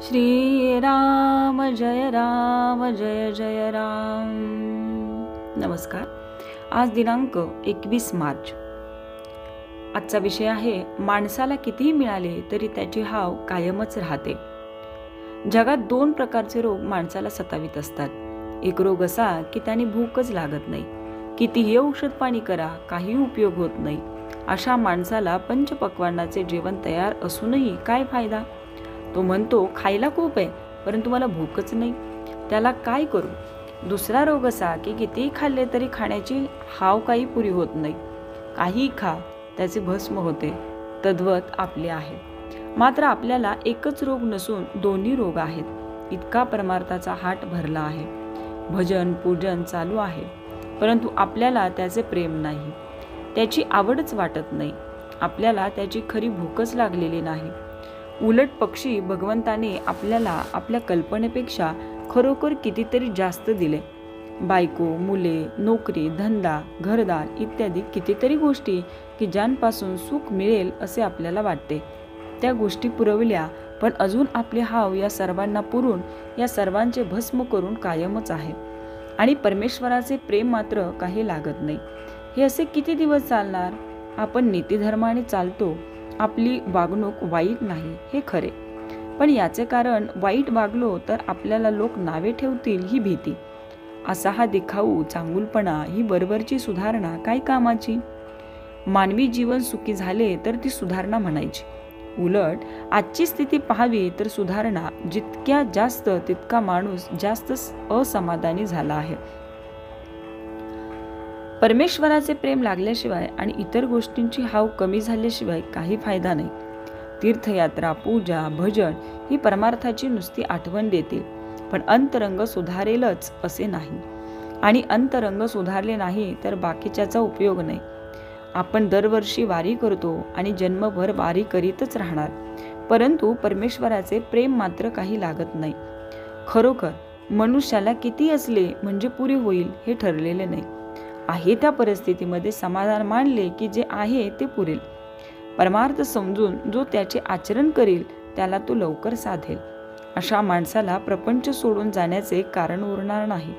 श्री राम जय जय राम। नमस्कार। आज दिनांक 21 मार्च। आजचा विषय आहे माणसाला कितीही मिळाले तरी त्याची हाव कायमच राहते। जगात दोन प्रकारचे रोग माणसाला सतावित असतात। एक रोग असा की त्याने भूकच लागत नाही, कितीही औषध पाणी करा काही उपयोग होत नाही। अशा माणसाला पंचपक्वान्नाचे जेवण तयार असूनही काय फायदा। तो म्हणतो खायला खूप आहे परंतु मला भूकच नाही, त्याला काय करू। दुसरा रोग असा की कितीही खाल्ले तरी खाण्याची हाव काही पुरी होत नाही, काही खा त्याचे भस्म होते। तद्वत आपले आहे। मात्र आपल्याला एकच रोग नसून दोन्ही रोग आहेत। इतका परमार्थाचा हाट भरला आहे, भजन पूजन चालू आहे, परंतु आपल्याला त्याचे प्रेम नाही, त्याची आवडच वाटत नाही। आपल्याला त्याची खरी भूकच लागलेली नाही। उलट पक्षी भगवंताने आपल्याला आपल्या कल्पनेपेक्षा खरोखर कितीतरी जास्त दिले। बायको, मुले, नोकरी, धंदा, घरदार इत्यादी कितीतरी गोष्टी की ज्यांपासून सुख मिळेल असे आपल्याला वाटते। त्या गोष्टी पुरवल्या पण अजून आपले हाव या सर्वांना पुरून या सर्वांचे भस्म करून कायमच आहे। आणि परमेश्वराचे प्रेम मात्र काही लागत नाही। हे असे किती दिवस चालणार। आपण नीतिधर्माने चालतो, आपली वागणूक वाईट नाही हे खरे, पण याचे कारण वाईट वागलो तर आपल्याला लोक नावे ठेवतील ही भीती। असा हा दिखाऊ चांगुलपणा, ही वरवरची सुधारणा काय कामाची। मानवी जीवन सुखी झाले तर ती सुधारणा म्हणायची। उलट आजची स्थिती पाहावी तर सुधारणा जितक्या जास्त तितका माणूस जास्त असमाधानी झाला आहे। परमेश्वराचे प्रेम लागल्याशिवाय आणि इतर गोष्टींची हाव कमी झाल्याशिवाय काही फायदा नाही। तीर्थयात्रा, पूजा, भजन ही परमार्थाची नुसती आठवण देतील, पण अंतरंग सुधारेलच असे नाही। आणि अंतरंग सुधारले नाही तर बाकीच्याचा उपयोग नाही। आपण दरवर्षी वारी करतो आणि जन्मभर वारी करीतच राहणार, परंतु परमेश्वराचे प्रेम मात्र काही लागत नाही। खरोखर मनुष्याला किती असले म्हणजे पुरे होईल हे ठरलेले नाही। आहे त्या परिस्थितीमध्ये समाधान मानले की जे आहे ते पुरेल। परमार्थ समजून जो त्याचे आचरण करेल त्याला तो लवकर साधेल। अशा माणसाला प्रपंच सोडून जाण्याचे कारण उरणार नाही।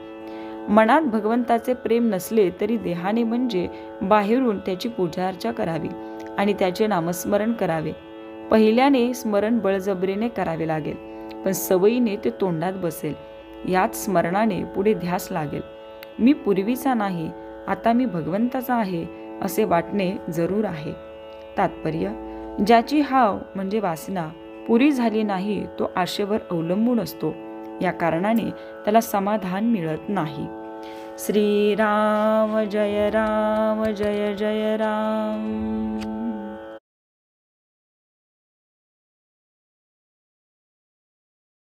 मनात भगवंताचे प्रेम नसले तरी देहाने म्हणजे बाहेरून त्याची पूजा अर्चा करावी आणि त्याचे नामस्मरण करावे। पहिल्याने स्मरण बळजबरीने करावे लागेल, पण सवयीने ते तोंडात बसेल। याच स्मरणाने पुढे ध्यास लागेल। मी पूर्वीचा नाही, आता मी भगवंताचा आहे असे वाटणे जरूर आहे। तात्पर्य, ज्याची हाव म्हणजे वासना पुरी झाली नाही तो आशेवर अवलंबून असतो, या कारणाने त्याला समाधान मिळत नाही। श्री राम जय जय राम।